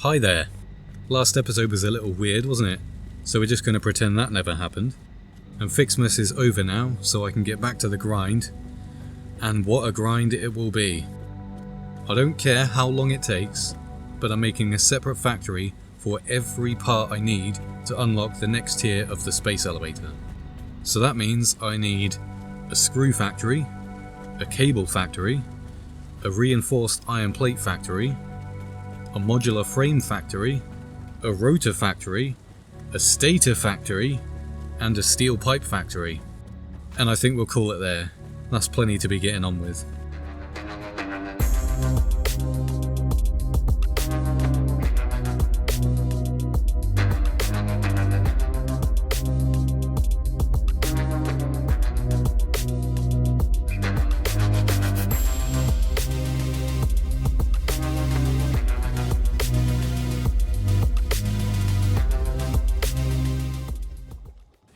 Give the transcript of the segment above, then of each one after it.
Hi there. Last episode was a little weird, wasn't it? So we're just going to pretend that never happened. And Fixmas is over now, so I can get back to the grind. And what a grind it will be. I don't care how long it takes, but I'm making a separate factory for every part I need to unlock the next tier of the space elevator. So that means I need a screw factory, a cable factory, a reinforced iron plate factory, a modular frame factory, a rotor factory, a stator factory, and a steel pipe factory. And I think we'll call it there. That's plenty to be getting on with.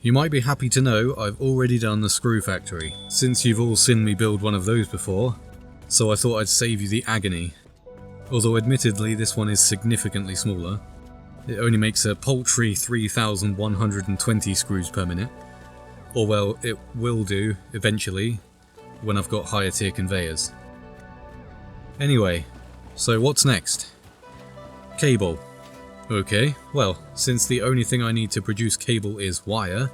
You might be happy to know I've already done the screw factory, since you've all seen me build one of those before, so I thought I'd save you the agony. Although admittedly this one is significantly smaller. It only makes a paltry 3,120 screws per minute. Or well, it will do, eventually, when I've got higher tier conveyors. Anyway, so what's next? Cable. Okay, well, since the only thing I need to produce cable is wire,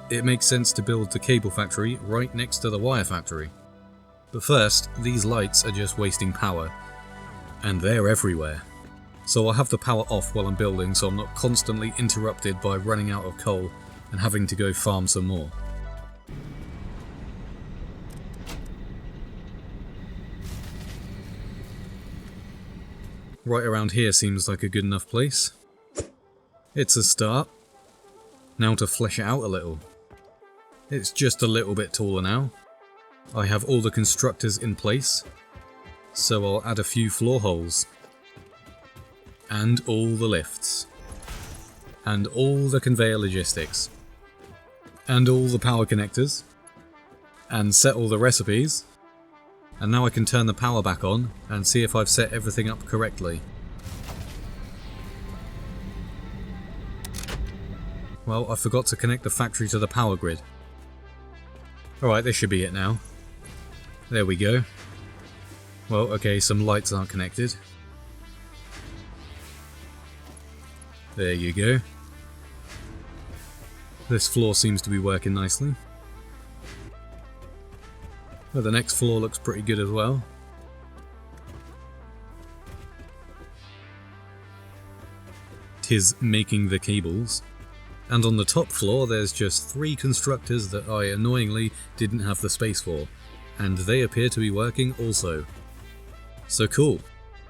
it makes sense to build the cable factory right next to the wire factory. But first, these lights are just wasting power, and they're everywhere. So I'll have the power off while I'm building so I'm not constantly interrupted by running out of coal and having to go farm some more. Right around here seems like a good enough place. It's a start. Now to flesh it out a little. It's just a little bit taller now. I have all the constructors in place, so I'll add a few floor holes. And all the lifts. And all the conveyor logistics. And all the power connectors. And set all the recipes. And now I can turn the power back on and see if I've set everything up correctly. Well, I forgot to connect the factory to the power grid. Alright, this should be it now. There we go. Well, okay, some lights aren't connected. There you go. This floor seems to be working nicely. Well, the next floor looks pretty good as well. Tis making the cables. And on the top floor there's just 3 constructors that I annoyingly didn't have the space for. And they appear to be working also. So cool.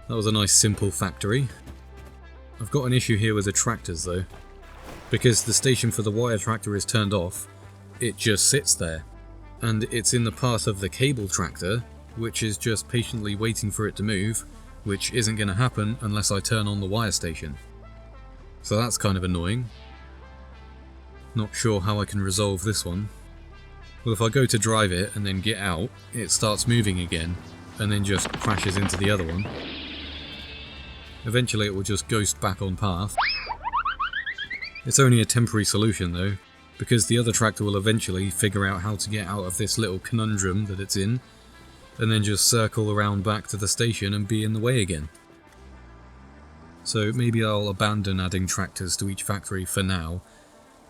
That was a nice simple factory. I've got an issue here with the tractors though. Because the station for the wire tractor is turned off, it just sits there. And it's in the path of the cable tractor, which is just patiently waiting for it to move, which isn't going to happen unless I turn on the wire station. So that's kind of annoying. Not sure how I can resolve this one. Well, if I go to drive it and then get out, it starts moving again, and then just crashes into the other one. Eventually it will just ghost back on path. It's only a temporary solution though, because the other tractor will eventually figure out how to get out of this little conundrum that it's in, and then just circle around back to the station and be in the way again. So maybe I'll abandon adding tractors to each factory for now,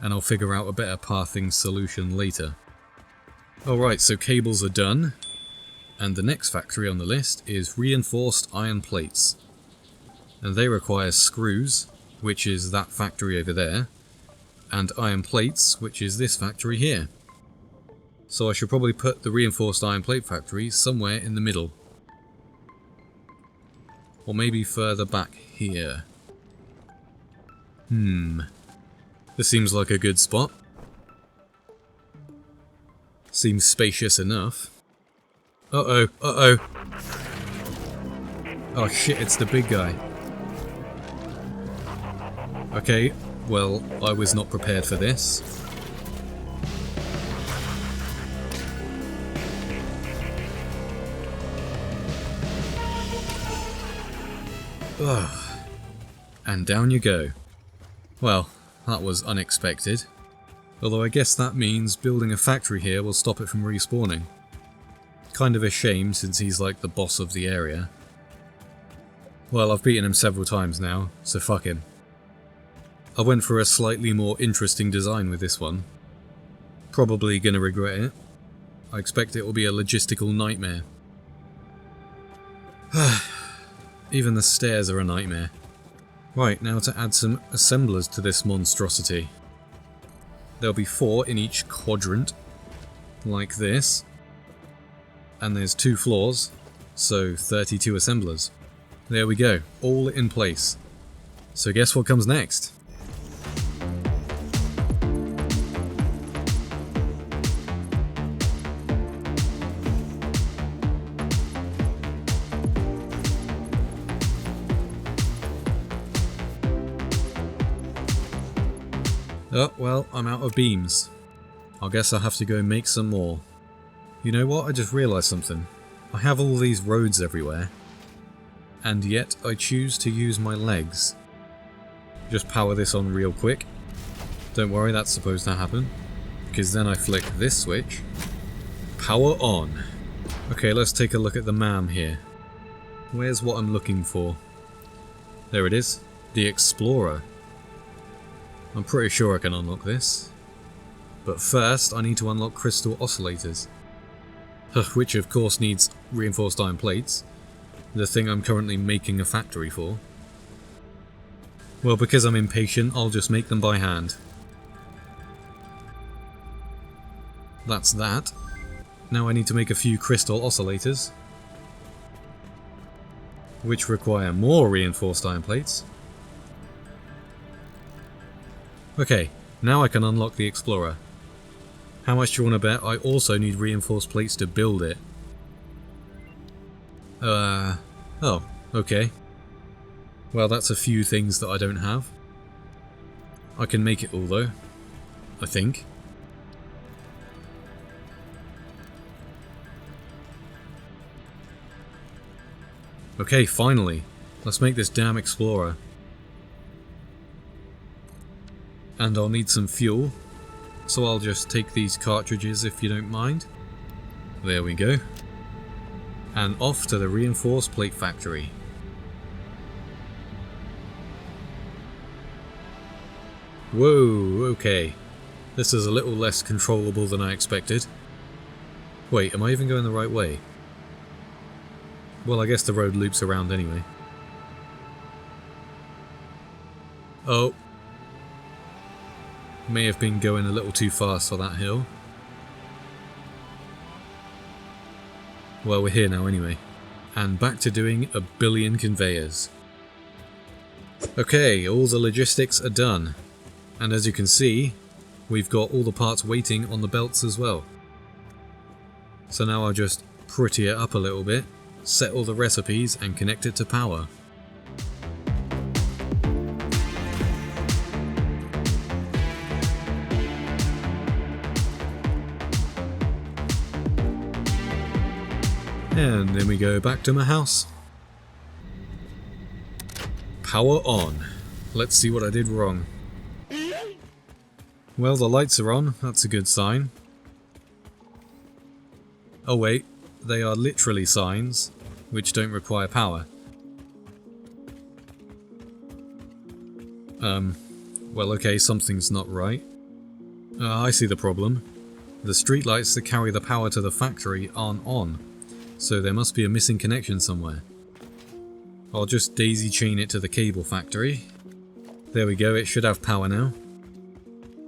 and I'll figure out a better pathing solution later. Alright, so cables are done, and the next factory on the list is reinforced iron plates. And they require screws, which is that factory over there, and iron plates, which is this factory here. So I should probably put the reinforced iron plate factory somewhere in the middle. Or maybe further back here. This seems like a good spot. Seems spacious enough. Uh-oh, uh-oh. Oh shit, it's the big guy. Okay, well, I was not prepared for this. Ugh. And down you go. Well, that was unexpected. Although I guess that means building a factory here will stop it from respawning. Kind of a shame since he's like the boss of the area. Well, I've beaten him several times now, so fuck him. I went for a slightly more interesting design with this one. Probably gonna regret it. I expect it will be a logistical nightmare. Even the stairs are a nightmare. Right, now to add some assemblers to this monstrosity. There'll be 4 in each quadrant, like this. And there's 2 floors, so 32 assemblers. There we go, all in place. So guess what comes next? Oh, well, I'm out of beams. I guess I'll have to go make some more. You know what, I just realised something. I have all these roads everywhere, and yet I choose to use my legs. Just power this on real quick. Don't worry, that's supposed to happen, because then I flick this switch. Power on. Okay, let's take a look at the MAM here. Where's what I'm looking for? There it is, the Explorer. I'm pretty sure I can unlock this. But first, I need to unlock crystal oscillators. Which of course needs reinforced iron plates. The thing I'm currently making a factory for. Well, because I'm impatient, I'll just make them by hand. That's that. Now I need to make a few crystal oscillators. Which require more reinforced iron plates. Okay, now I can unlock the Explorer. How much do you want to bet I also need reinforced plates to build it? Oh, okay. Well, that's a few things that I don't have. I can make it all though, I think. Okay, finally. Let's make this damn Explorer. And I'll need some fuel, so I'll just take these cartridges if you don't mind. There we go. And off to the reinforced plate factory. Whoa, okay. This is a little less controllable than I expected. Wait, am I even going the right way? Well, I guess the road loops around anyway. Oh. May have been going a little too fast for that hill. Well, we're here now anyway. And back to doing 1 billion conveyors. Okay, all the logistics are done. And as you can see, we've got all the parts waiting on the belts as well. So now I'll just pretty it up a little bit, set all the recipes and connect it to power. And then we go back to my house. Power on. Let's see what I did wrong. Well, the lights are on, that's a good sign. Oh wait, they are literally signs, which don't require power. Well okay, something's not right. I see the problem. The streetlights that carry the power to the factory aren't on. So there must be a missing connection somewhere. I'll just daisy chain it to the cable factory. There we go, it should have power now.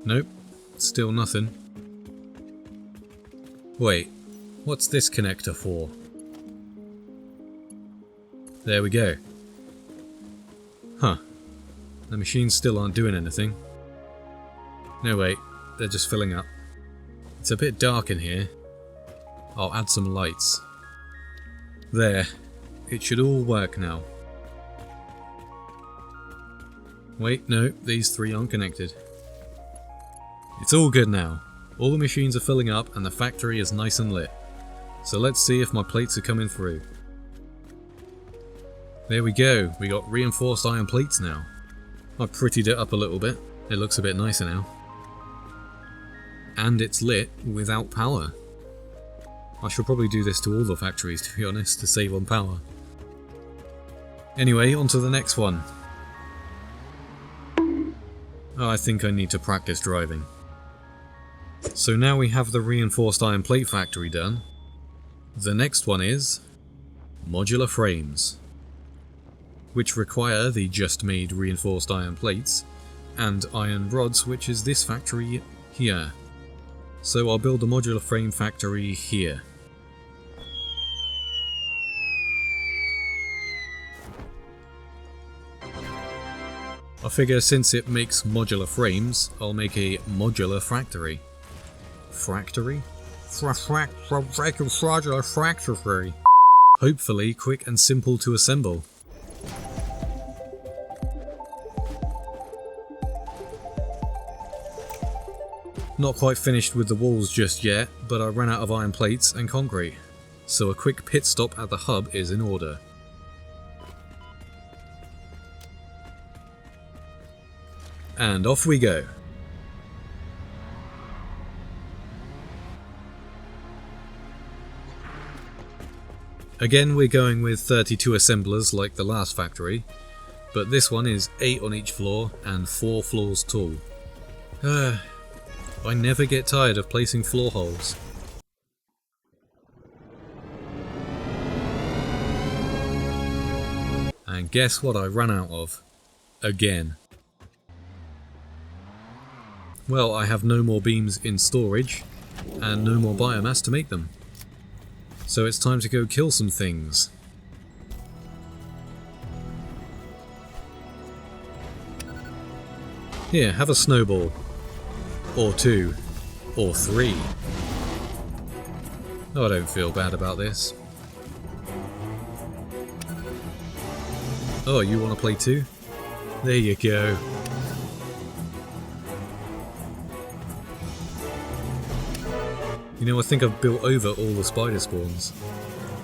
Nope, still nothing. Wait, what's this connector for? There we go. Huh, the machines still aren't doing anything. No wait, they're just filling up. It's a bit dark in here. I'll add some lights. There, it should all work now. Wait, no, these 3 aren't connected. It's all good now. All the machines are filling up and the factory is nice and lit. So let's see if my plates are coming through. There we go, we got reinforced iron plates now. I've prettied it up a little bit. It looks a bit nicer now. And it's lit without power. I should probably do this to all the factories, to be honest, to save on power. Anyway, on to the next one. Oh, I think I need to practice driving. So now we have the reinforced iron plate factory done. The next one is modular frames, which require the just made reinforced iron plates and iron rods, which is this factory here. So I'll build a modular frame factory here. I figure since it makes modular frames, I'll make a modular factory. Factory? Modular factory. Hopefully quick and simple to assemble. Not quite finished with the walls just yet, but I ran out of iron plates and concrete, so a quick pit stop at the hub is in order. And off we go. Again, we're going with 32 assemblers like the last factory, but this one is 8 on each floor and 4 floors tall. I never get tired of placing floor holes. And guess what I ran out of? Again. Well, I have no more beams in storage, and no more biomass to make them. So it's time to go kill some things. Here, have a snowball. Or 2. Or 3. Oh, I don't feel bad about this. Oh, you want to play too? There you go. You know, I think I've built over all the spider spawns,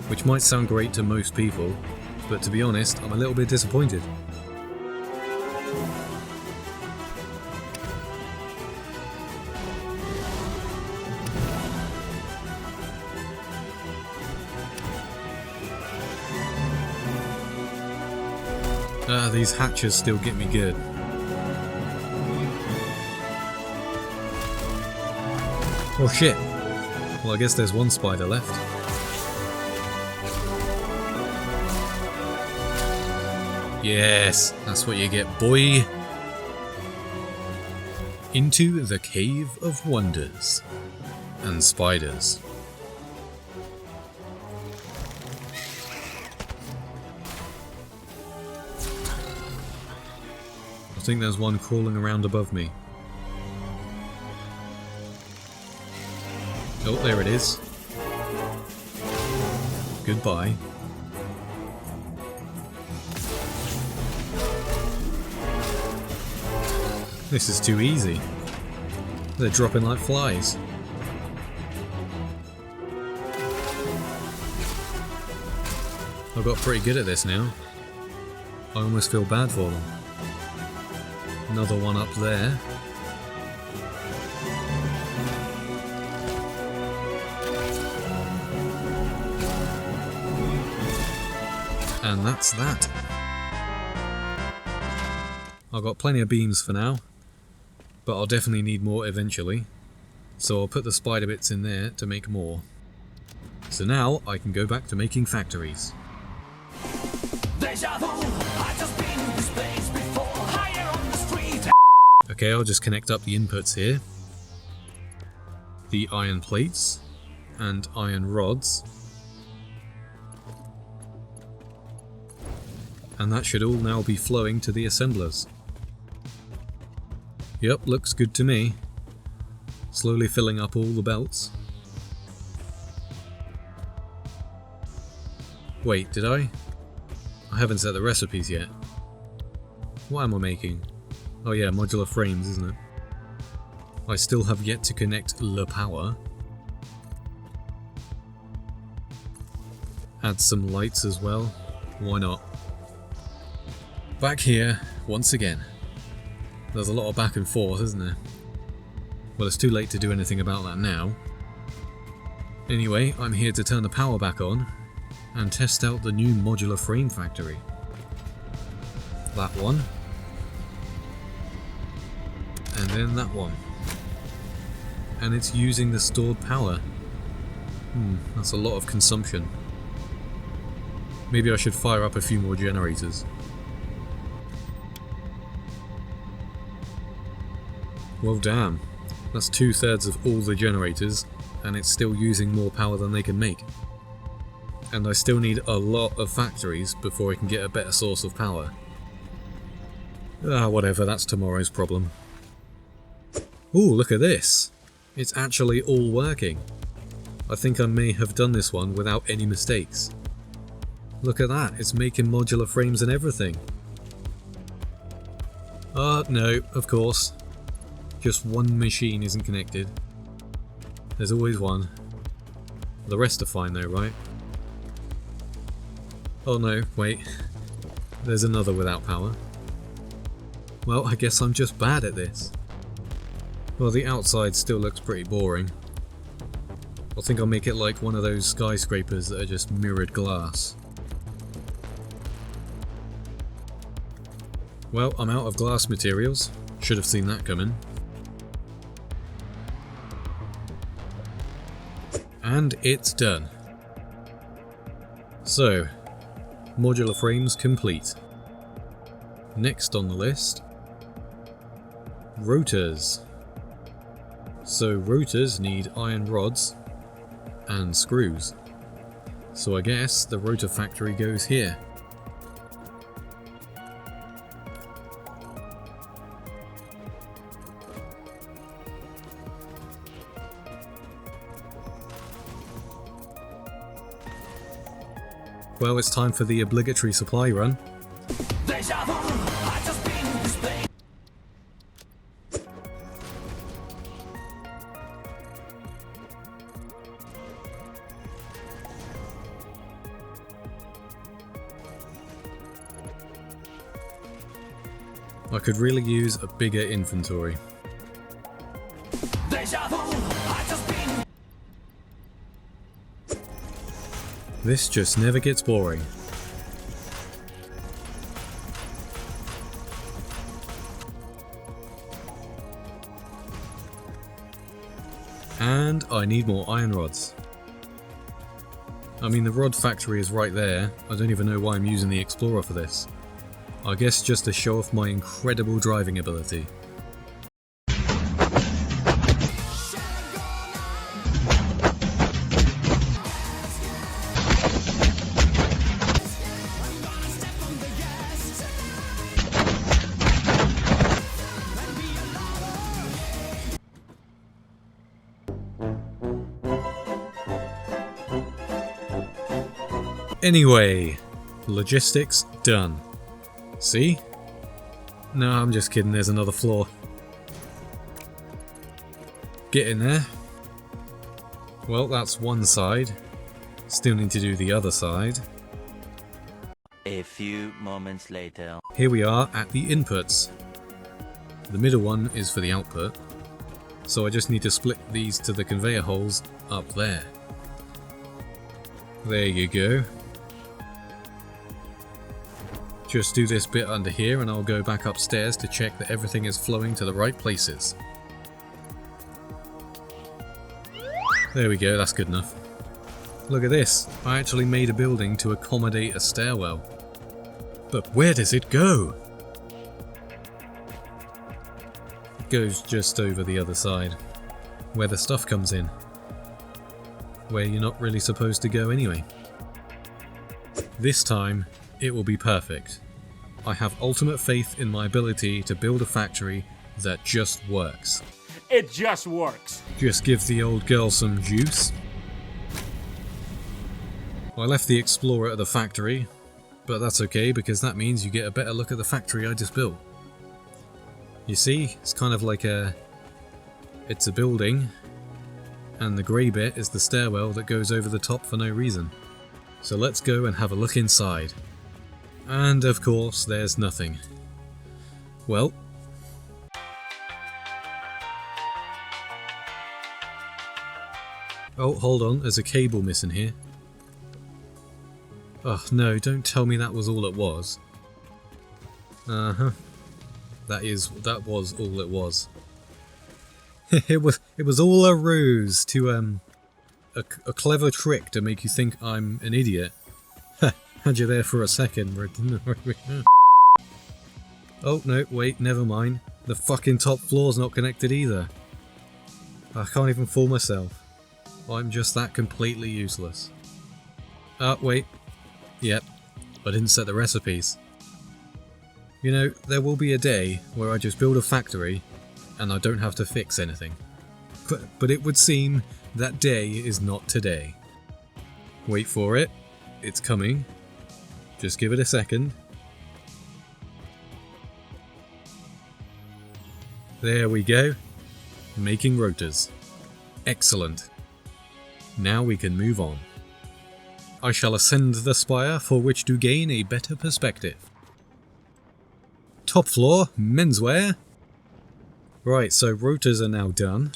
which might sound great to most people, but to be honest, I'm a little bit disappointed. These hatches still get me good. Oh shit! Well, I guess there's one spider left. Yes, that's what you get, boy! Into the Cave of Wonders. And spiders. I think there's one crawling around above me. Oh, there it is. Goodbye. This is too easy. They're dropping like flies. I got pretty good at this now. I almost feel bad for them. Another one up there. And that's that. I've got plenty of beams for now, but I'll definitely need more eventually. So I'll put the spider bits in there to make more. So now I can go back to making factories. Okay, I'll just connect up the inputs here. The iron plates and iron rods. And that should all now be flowing to the assemblers. Yep, looks good to me. Slowly filling up all the belts. Wait, did I? I haven't set the recipes yet. What am I making? Oh yeah, modular frames, isn't it? I still have yet to connect the power. Add some lights as well. Why not? Back here, once again. There's a lot of back and forth, isn't there? Well, it's too late to do anything about that now. Anyway, I'm here to turn the power back on and test out the new modular frame factory. That one. And then that one. And it's using the stored power. That's a lot of consumption. Maybe I should fire up a few more generators. Well, damn. That's 2/3 of all the generators, and it's still using more power than they can make. And I still need a lot of factories before I can get a better source of power. Whatever, that's tomorrow's problem. Ooh, look at this! It's actually all working. I think I may have done this one without any mistakes. Look at that, it's making modular frames and everything. No, of course. Just one machine isn't connected. There's always one. The rest are fine though, right? Oh no, wait. There's another without power. Well, I guess I'm just bad at this. Well, the outside still looks pretty boring. I think I'll make it like one of those skyscrapers that are just mirrored glass. Well, I'm out of glass materials. Should have seen that coming. And it's done. So, modular frames complete. Next on the list, rotors. So rotors need iron rods and screws. So I guess the rotor factory goes here. Well, it's time for the obligatory supply run. I could really use a bigger inventory. This just never gets boring. And I need more iron rods. I mean, the rod factory is right there. I don't even know why I'm using the Explorer for this. I guess just to show off my incredible driving ability. Anyway, logistics done. See? No, I'm just kidding, there's another floor. Get in there. Well, that's one side. Still need to do the other side. A few moments later. Here we are at the inputs. The middle one is for the output. So I just need to split these to the conveyor holes up there. There you go. Just do this bit under here and I'll go back upstairs to check that everything is flowing to the right places. There we go, that's good enough. Look at this, I actually made a building to accommodate a stairwell. But where does it go? It goes just over the other side, where the stuff comes in. Where you're not really supposed to go anyway. This time, it will be perfect. I have ultimate faith in my ability to build a factory that just works. It just works. Just give the old girl some juice. I left the Explorer at the factory, but that's okay because that means you get a better look at the factory I just built. You see, it's kind of like it's a building, and the grey bit is the stairwell that goes over the top for no reason. So let's go and have a look inside. And of course, there's nothing. Well, Oh, hold on, there's a cable missing here. Oh no, don't tell me that was all it was. Uh-huh. That was all it was. it was all a ruse to a clever trick to make you think I'm an idiot. Had you there for a second. Oh no, wait, never mind. The fucking top floor's not connected either. I can't even fool myself. I'm just that completely useless. Wait. Yep, I didn't set the recipes. You know, there will be a day where I just build a factory and I don't have to fix anything. But it would seem that day is not today. Wait for it. It's coming. Just give it a second. There we go. Making rotors. Excellent. Now we can move on. I shall ascend the spire for which to gain a better perspective. Top floor, menswear. Right, so rotors are now done.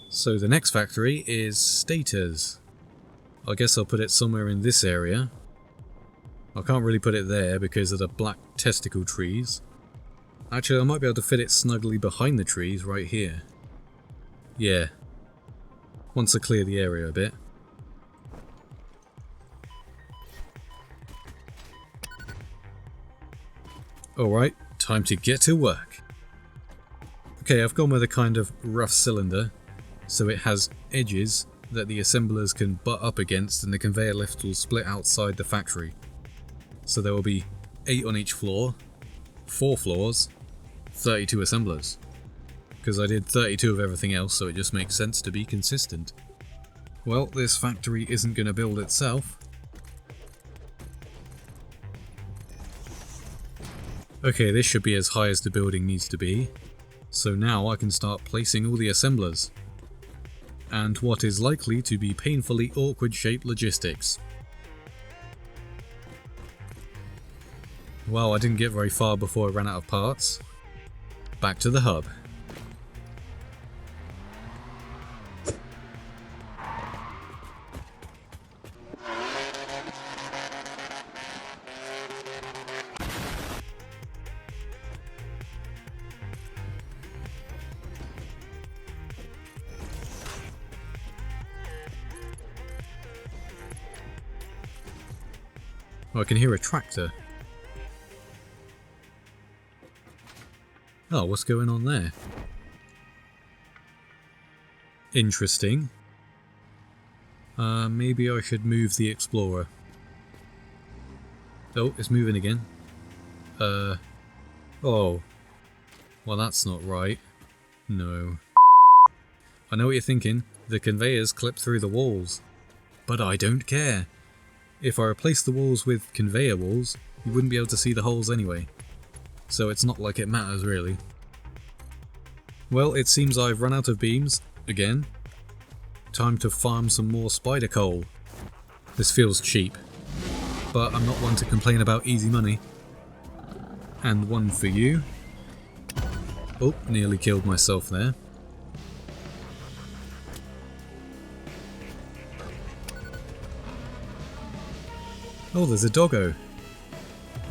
So the next factory is stators. I guess I'll put it somewhere in this area. I can't really put it there because of the black testicle trees. Actually, I might be able to fit it snugly behind the trees right here. Yeah. Once I clear the area a bit. Alright, time to get to work. Okay, I've gone with a kind of rough cylinder, so it has edges that the assemblers can butt up against and the conveyor lift will split outside the factory. So there will be 8 on each floor, 4 floors, 32 assemblers. Because I did 32 of everything else, so it just makes sense to be consistent. Well, this factory isn't going to build itself. Okay, this should be as high as the building needs to be. So now I can start placing all the assemblers. And what is likely to be painfully awkward shaped logistics. Well, I didn't get very far before I ran out of parts. Back to the hub. Oh, I can hear a tractor. Oh, what's going on there? Interesting. Maybe I should move the Explorer. Oh, it's moving again. Oh. Well, that's not right. No. I know what you're thinking. The conveyors clip through the walls. But I don't care. If I replace the walls with conveyor walls, you wouldn't be able to see the holes anyway. So it's not like it matters really. Well, it seems I've run out of beams, again. Time to farm some more spider coal. This feels cheap, but I'm not one to complain about easy money. And one for you. Oh, nearly killed myself there. Oh, there's a doggo.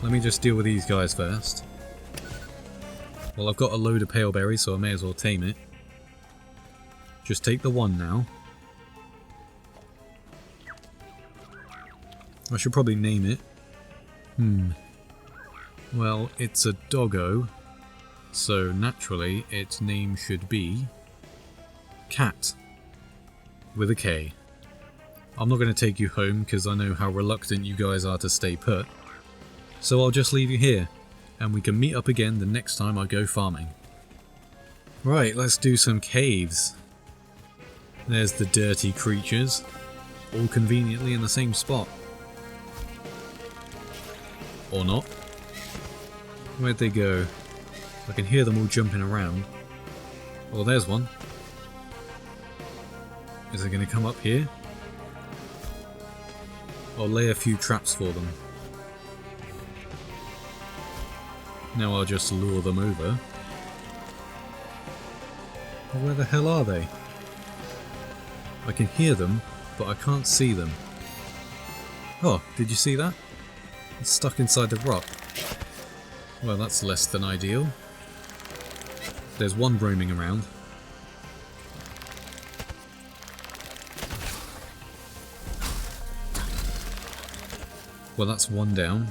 Let me just deal with these guys first. Well, I've got a load of pale berries, so I may as well tame it. Just take the one now. I should probably name it. Well, it's a doggo, so naturally its name should be Cat, with a K. I'm not going to take you home because I know how reluctant you guys are to stay put, so I'll just leave you here, and we can meet up again the next time I go farming. Right, let's do some caves. There's the dirty creatures, all conveniently in the same spot. Or not. Where'd they go? I can hear them all jumping around. Oh, there's one. Is it going to come up here? I'll lay a few traps for them. Now I'll just lure them over. Well, where the hell are they? I can hear them, but I can't see them. Oh, did you see that? It's stuck inside the rock. Well, that's less than ideal. There's one roaming around. Well, that's one down.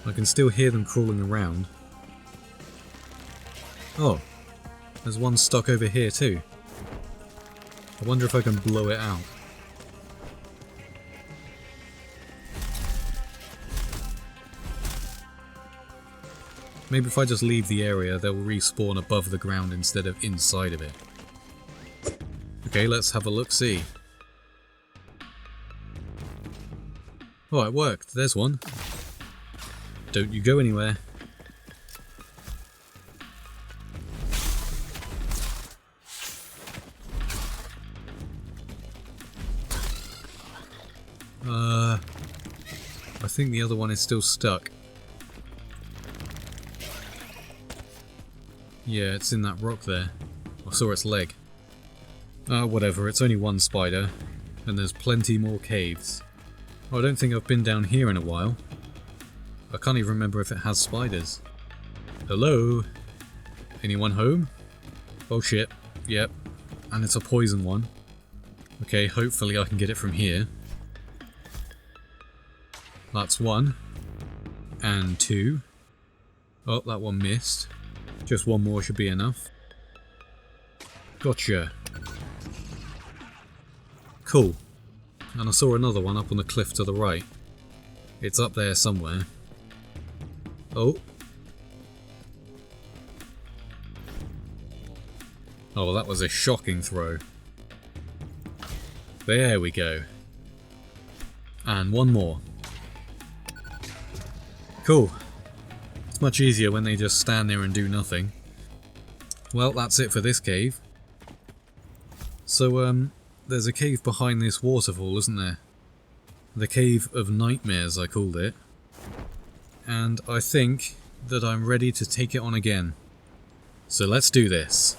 I can still hear them crawling around. Oh, there's one stuck over here too. I wonder if I can blow it out. Maybe if I just leave the area, they'll respawn above the ground instead of inside of it. Okay, let's have a look-see. Oh, it worked. There's one. Don't you go anywhere. I think the other one is still stuck. Yeah, it's in that rock there. I saw its leg. Whatever, it's only one spider, and there's plenty more caves. Oh, I don't think I've been down here in a while. I can't even remember if it has spiders. Hello? Anyone home? Oh shit, yep. And it's a poison one. Okay, hopefully I can get it from here. That's one. And two. Oh, that one missed. Just one more should be enough. Gotcha. Cool. And I saw another one up on the cliff to the right. It's up there somewhere. Oh. Oh, that was a shocking throw. There we go. And one more. Cool. It's much easier when they just stand there and do nothing. Well, that's it for this cave. So, there's a cave behind this waterfall, isn't there? The Cave of Nightmares, I called it. And I think that I'm ready to take it on again. So let's do this.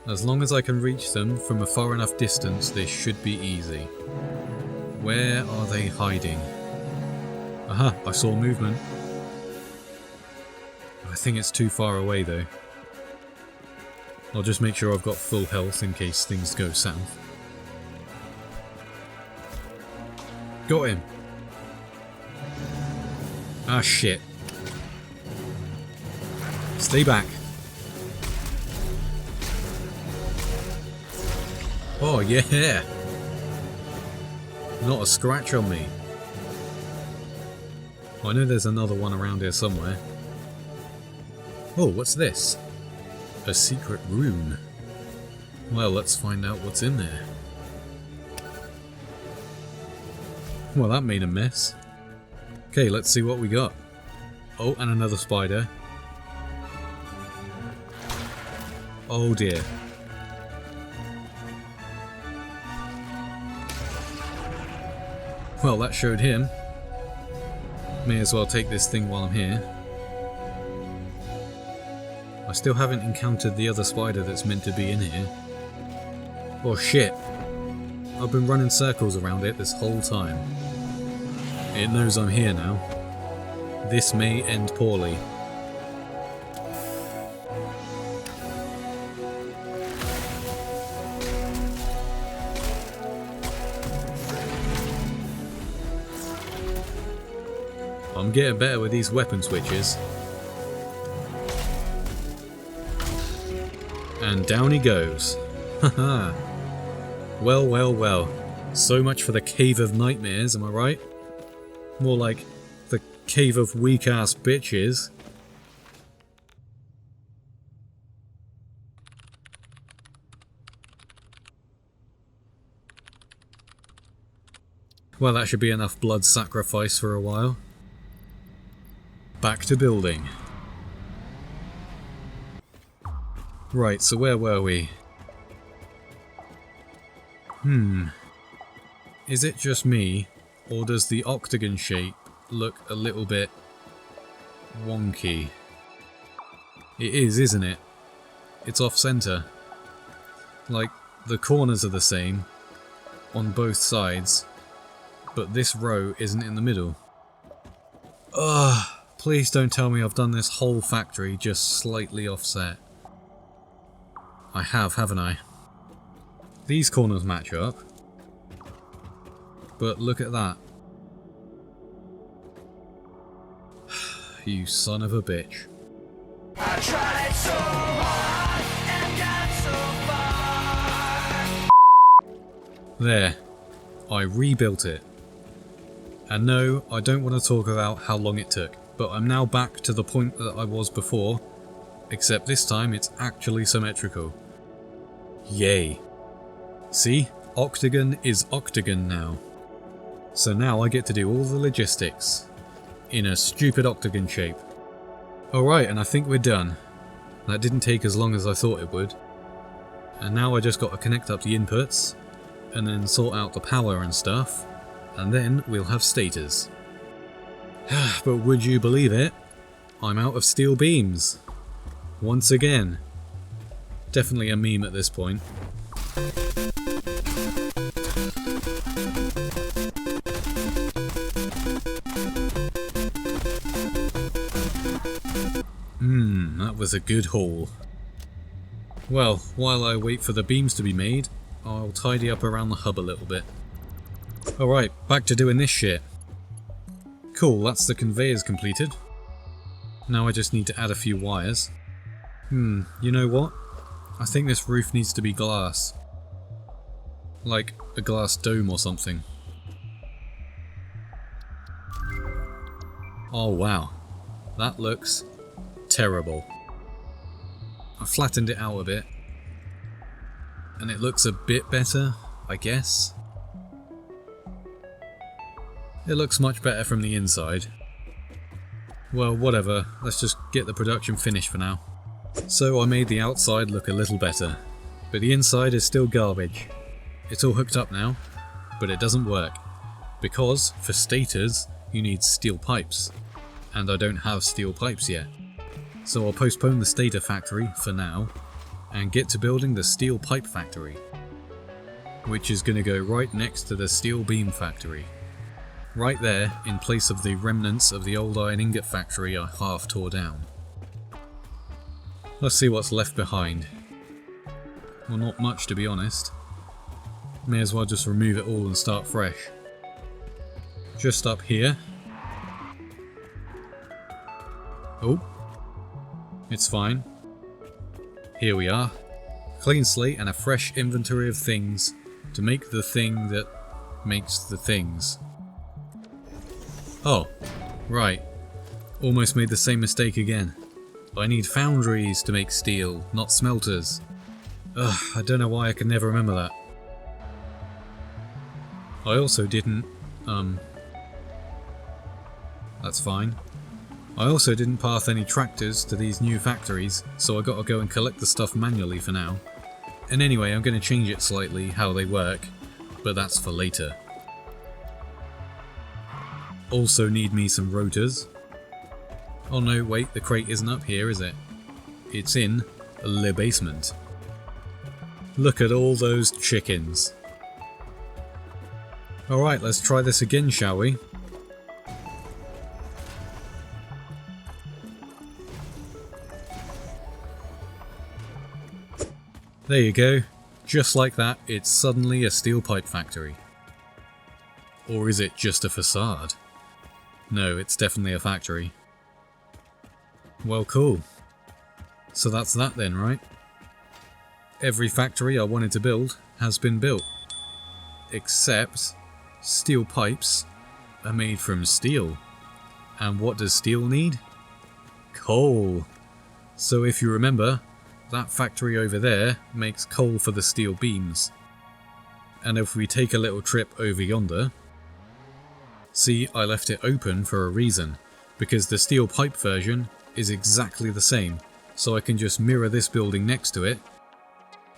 As long as I can reach them from a far enough distance, this should be easy. Where are they hiding? Aha, I saw movement. I think it's too far away though. I'll just make sure I've got full health in case things go south. Got him! Ah shit. Stay back. Oh yeah! Not a scratch on me. I know there's another one around here somewhere. Oh, what's this? A secret rune. Well, let's find out what's in there. Well, that made a mess. Okay, let's see what we got. Oh, and another spider. Oh dear. Well, that showed him. May as well take this thing while I'm here. I still haven't encountered the other spider that's meant to be in here. Oh shit. I've been running circles around it this whole time. It knows I'm here now. This may end poorly. I'm getting better with these weapon switches. And down he goes. Haha. Well, well, well. So much for the Cave of Nightmares, am I right? More like the Cave of Weak-Ass Bitches. Well, that should be enough blood sacrifice for a while. Back to building. Right, so where were we? Is it just me, or does the octagon shape look a little bit wonky? It is, isn't it? it's off center. Like, the corners are the same on both sides, but this row isn't in the middle. Ugh, please don't tell me I've done this whole factory just slightly offset. I have, haven't I? These corners match up, but look at that. You son of a bitch. I tried so hard and got so far. There, I rebuilt it. And no, I don't want to talk about how long it took, but I'm now back to the point that I was before, except this time it's actually symmetrical. Yay. See, octagon is octagon now. So now I get to do all the logistics in a stupid octagon shape. Alright, and I think we're done. That didn't take as long as I thought it would. And now I just got to connect up the inputs, and then sort out the power and stuff, and then we'll have stators. But would you believe it? I'm out of steel beams. Once again. Definitely a meme at this point. That was a good haul. Well, while I wait for the beams to be made, I'll tidy up around the hub a little bit. Alright, back to doing this shit. Cool, that's the conveyors completed. Now I just need to add a few wires. You know what? I think this roof needs to be glass. Like a glass dome or something. Oh wow, that looks terrible. I flattened it out a bit, and it looks a bit better, I guess. It looks much better from the inside. Well, whatever, let's just get the production finished for now. So I made the outside look a little better, but the inside is still garbage. It's all hooked up now, but it doesn't work, because for stators you need steel pipes, and I don't have steel pipes yet. So I'll postpone the stator factory for now, and get to building the steel pipe factory, which is going to go right next to the steel beam factory. Right there, in place of the remnants of the old iron ingot factory I half tore down. Let's see what's left behind. Well, not much to be honest. May as well just remove it all and start fresh. Just up here. Oh. It's fine. Here we are. Clean slate and a fresh inventory of things to make the thing that makes the things. Oh, right. Almost made the same mistake again. I need foundries to make steel, not smelters. Ugh, I don't know why I can never remember that. I also didn't, that's fine. I also didn't path any tractors to these new factories, so I gotta go and collect the stuff manually for now. And anyway, I'm gonna change it slightly, how they work, but that's for later. Also need me some rotors. Oh no, wait, the crate isn't up here, is it? It's in the basement. Look at all those chickens. Alright, let's try this again, shall we? There you go. Just like that, it's suddenly a steel pipe factory. Or is it just a facade? No, it's definitely a factory. Well, cool. So that's that then, right? Every factory I wanted to build has been built. Except steel pipes are made from steel. And what does steel need? Coal. So if you remember, that factory over there makes coal for the steel beams. And if we take a little trip over yonder, see, I left it open for a reason, because the steel pipe version is exactly the same, so I can just mirror this building next to it,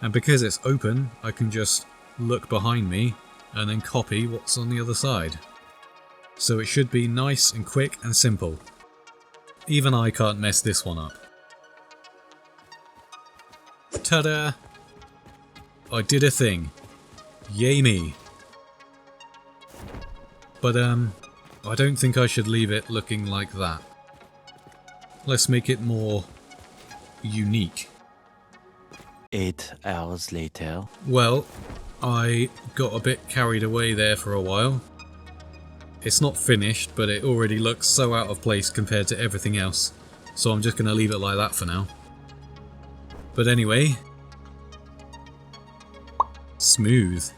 and because it's open, I can just look behind me and then copy what's on the other side. So it should be nice and quick and simple. Even I can't mess this one up. Ta-da! I did a thing. Yay me. But I don't think I should leave it looking like that. Let's make it more unique. 8 hours later. Well, I got a bit carried away there for a while. It's not finished, but it already looks so out of place compared to everything else, so I'm just going to leave it like that for now. But anyway, smooth.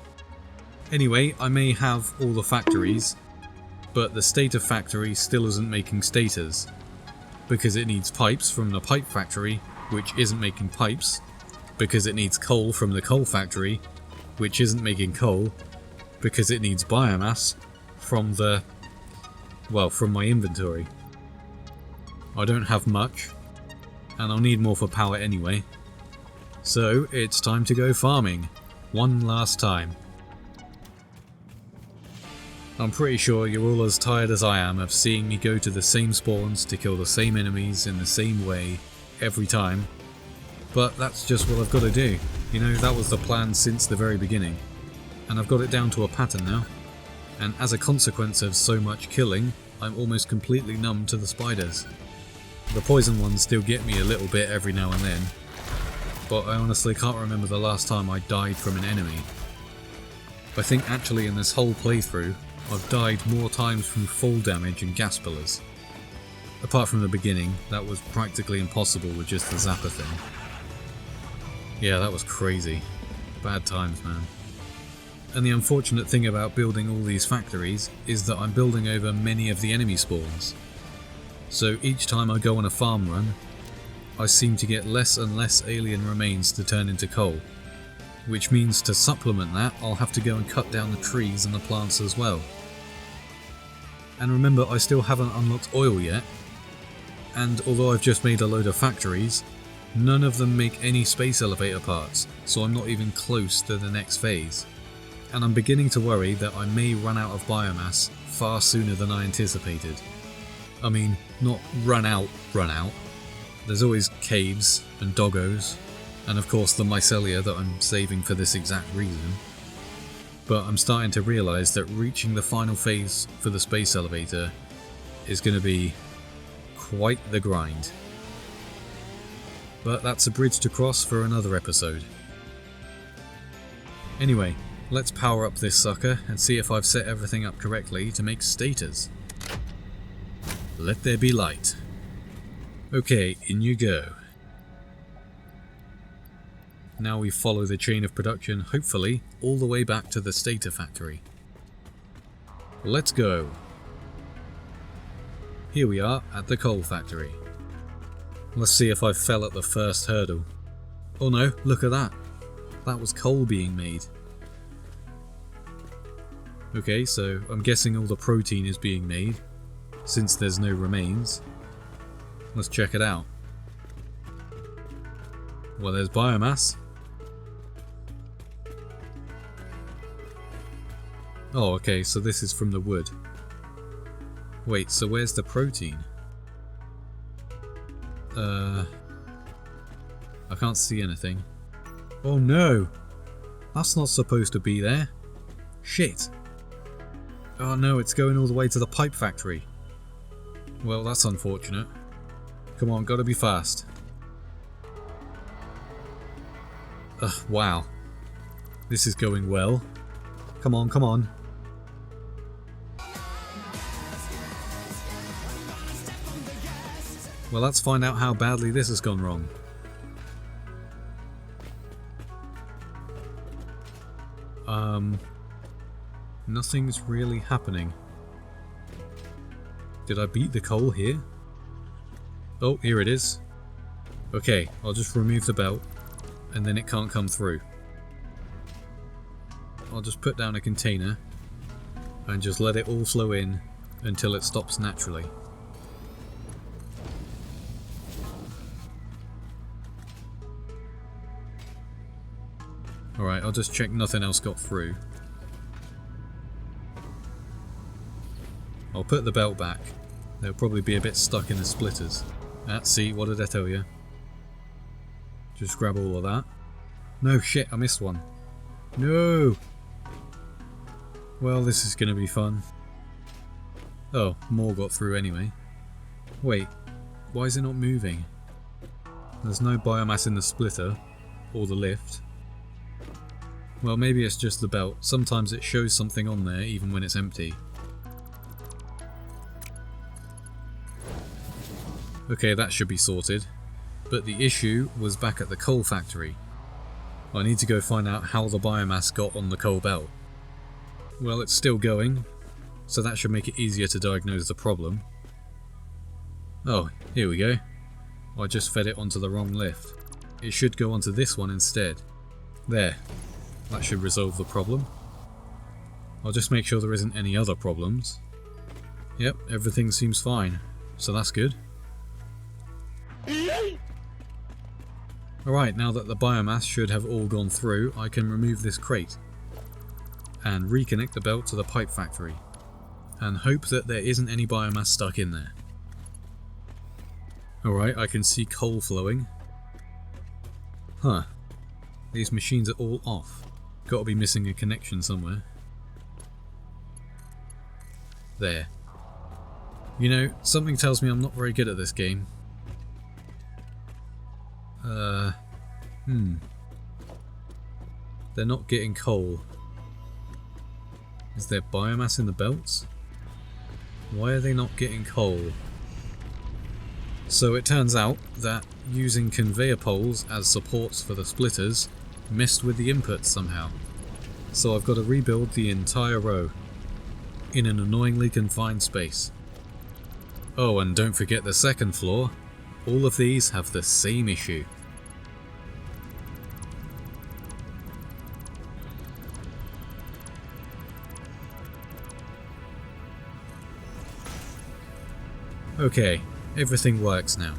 Anyway, I may have all the factories, but the stator factory still isn't making stators, because it needs pipes from the pipe factory, which isn't making pipes, because it needs coal from the coal factory, which isn't making coal, because it needs biomass from from my inventory. I don't have much, and I'll need more for power anyway. So it's time to go farming, one last time. I'm pretty sure you're all as tired as I am of seeing me go to the same spawns to kill the same enemies in the same way every time, but that's just what I've got to do. You know, that was the plan since the very beginning, and I've got it down to a pattern now. And as a consequence of so much killing, I'm almost completely numb to the spiders. The poison ones still get me a little bit every now and then, but I honestly can't remember the last time I died from an enemy. I think actually in this whole playthrough, I've died more times from fall damage and gas pillars. Apart from the beginning, that was practically impossible with just the zapper thing. Yeah, that was crazy. Bad times, man. And the unfortunate thing about building all these factories is that I'm building over many of the enemy spawns. So each time I go on a farm run, I seem to get less and less alien remains to turn into coal. Which means to supplement that, I'll have to go and cut down the trees and the plants as well. And remember, I still haven't unlocked oil yet, and although I've just made a load of factories, none of them make any space elevator parts, so I'm not even close to the next phase. And I'm beginning to worry that I may run out of biomass far sooner than I anticipated. I mean, not run out. There's always caves and doggos, and of course the mycelia that I'm saving for this exact reason. But I'm starting to realise that reaching the final phase for the space elevator is going to be quite the grind. But that's a bridge to cross for another episode. Anyway, let's power up this sucker and see if I've set everything up correctly to make stators. Let there be light. Okay, in you go. Now we follow the chain of production, hopefully, all the way back to the stator factory. Let's go. Here we are at the coal factory. Let's see if I fell at the first hurdle. Oh no, look at that. That was coal being made. Okay, so I'm guessing all the protein is being made, since there's no remains. Let's check it out. Well, there's biomass. Oh, okay, so this is from the wood. Wait, so where's the protein? I can't see anything. Oh no! That's not supposed to be there. Shit! Oh no, it's going all the way to the pipe factory. Well, that's unfortunate. Come on, gotta be fast. Wow. This is going well. Come on, come on. Well, let's find out how badly this has gone wrong. Nothing's really happening. Did I beat the coal here? Oh, here it is. Okay, I'll just remove the belt, and then it can't come through. I'll just put down a container, and just let it all flow in until it stops naturally. Alright, I'll just check nothing else got through. I'll put the belt back. They'll probably be a bit stuck in the splitters. See, what did I tell you? Just grab all of that. No, shit, I missed one. No! Well, this is gonna be fun. Oh, more got through anyway. Wait, why is it not moving? There's no biomass in the splitter, or the lift. Well, maybe it's just the belt. Sometimes it shows something on there even when it's empty. Okay, that should be sorted. But the issue was back at the coal factory. I need to go find out how the biomass got on the coal belt. Well, it's still going, so that should make it easier to diagnose the problem. Oh, here we go. I just fed it onto the wrong lift. It should go onto this one instead. There. That should resolve the problem. I'll just make sure there isn't any other problems. Yep, everything seems fine, so that's good. Alright, now that the biomass should have all gone through, I can remove this crate and reconnect the belt to the pipe factory and hope that there isn't any biomass stuck in there. Alright, I can see coal flowing. Huh. These machines are all off. Gotta be missing a connection somewhere. There. You know, something tells me I'm not very good at this game. They're not getting coal. Is there biomass in the belts? Why are they not getting coal? So it turns out that using conveyor poles as supports for the splitters messed with the inputs somehow. So I've got to rebuild the entire row in an annoyingly confined space. Oh, and don't forget the second floor. All of these have the same issue. Okay, everything works now.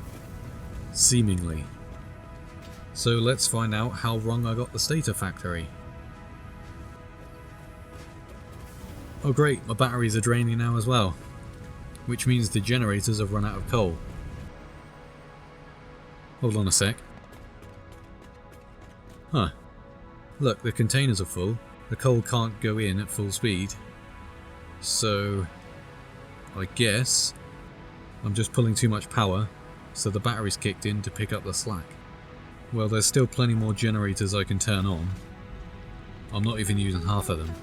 Seemingly. So let's find out how wrong I got the stator factory. Oh great, my batteries are draining now as well. Which means the generators have run out of coal. Hold on a sec. Huh. Look, the containers are full. The coal can't go in at full speed. So I guess I'm just pulling too much power, so the battery's kicked in to pick up the slack. Well, there's still plenty more generators I can turn on. I'm not even using half of them.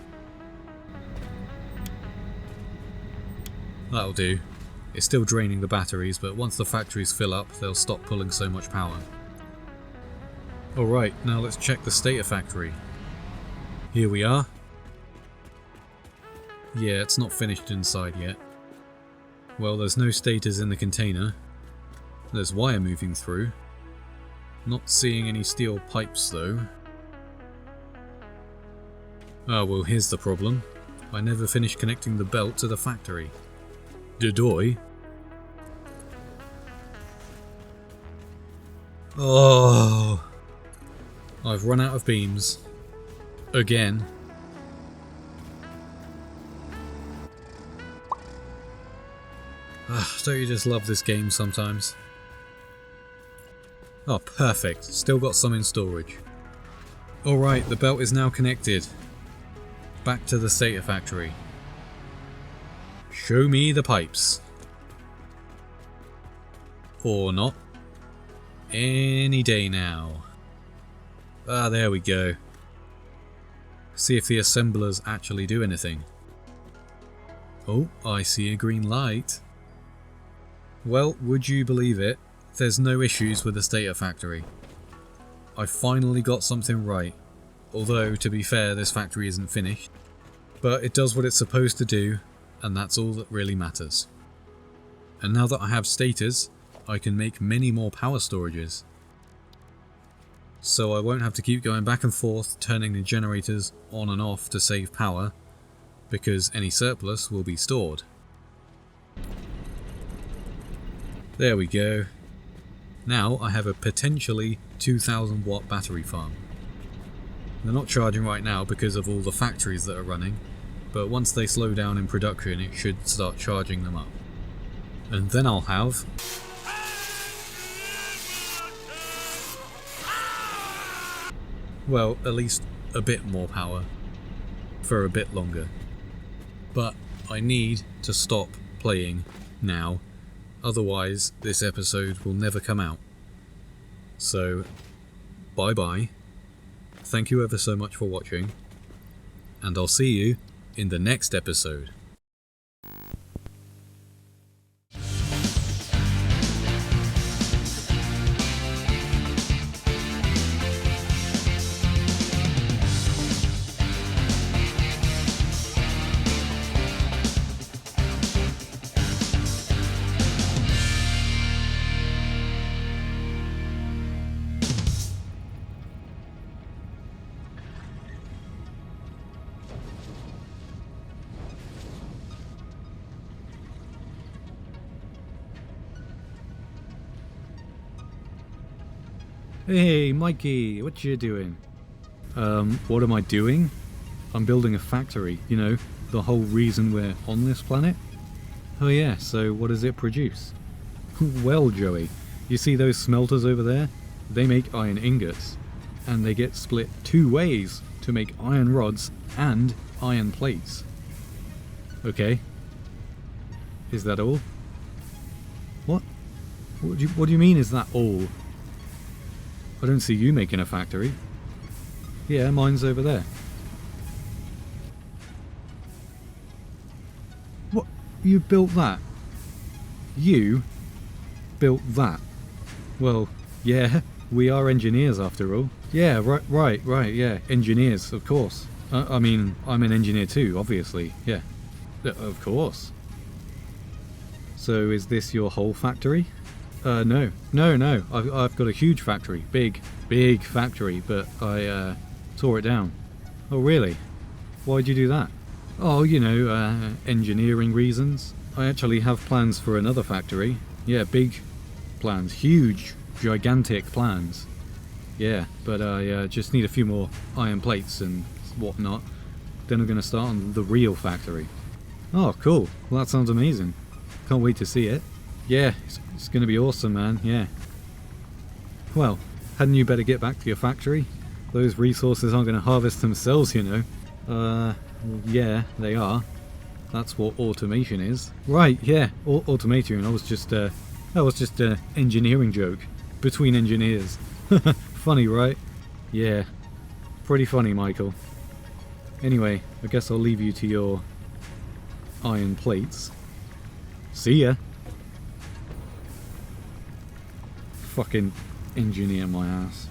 That'll do. It's still draining the batteries, but once the factories fill up, they'll stop pulling so much power. Alright, now let's check the stator factory. Here we are. Yeah, it's not finished inside yet. Well, there's no stators in the container. There's wire moving through. Not seeing any steel pipes though. Ah, well, here's the problem. I never finished connecting the belt to the factory. Did I? Oh, I've run out of beams. Again. Don't you just love this game sometimes? Oh, perfect. Still got some in storage. Alright, the belt is now connected. Back to the stator factory. Show me the pipes. Or not. Any day now. Ah, there we go. See if the assemblers actually do anything. Oh, I see a green light. Well, would you believe it? There's no issues with the stator factory. I finally got something right. Although, to be fair, this factory isn't finished. But it does what it's supposed to do, and that's all that really matters. And now that I have stators, I can make many more power storages. So I won't have to keep going back and forth turning the generators on and off to save power, because any surplus will be stored. There we go. Now I have a potentially 2000 watt battery farm. They're not charging right now because of all the factories that are running, but once they slow down in production it should start charging them up. And then I'll have Well, at least a bit more power. For a bit longer. But I need to stop playing now. Otherwise, this episode will never come out. So, bye bye. Thank you ever so much for watching. And I'll see you in the next episode. Hey, Mikey, what you doing? What am I doing? I'm building a factory, you know, the whole reason we're on this planet. Oh yeah, so what does it produce? Well, Joey, you see those smelters over there? They make iron ingots, and they get split 2 ways to make iron rods and iron plates. Okay. Is that all? What? What do you mean, is that all? I don't see you making a factory. Yeah, mine's over there. What? You built that? You built that? Well, yeah, we are engineers after all. Yeah, right, yeah, engineers, of course. I mean, I'm an engineer too, obviously, yeah. Of course. So is this your whole factory? No. I've got a huge factory, big factory, but I tore it down. Oh really? Why'd you do that? Oh, you know, engineering reasons. I actually have plans for another factory. Yeah, big plans, huge, gigantic plans. Yeah, but I just need a few more iron plates and whatnot. Then I'm gonna start on the real factory. Oh, cool. Well, that sounds amazing. Can't wait to see it. Yeah, it's gonna be awesome, man, yeah. Well, hadn't you better get back to your factory? Those resources aren't gonna harvest themselves, you know. Yeah, they are. That's what automation is. Right, yeah, automation. That was just an engineering joke. Between engineers. Funny, right? Yeah. Pretty funny, Michael. Anyway, I guess I'll leave you to your iron plates. See ya! Fucking engineer my ass.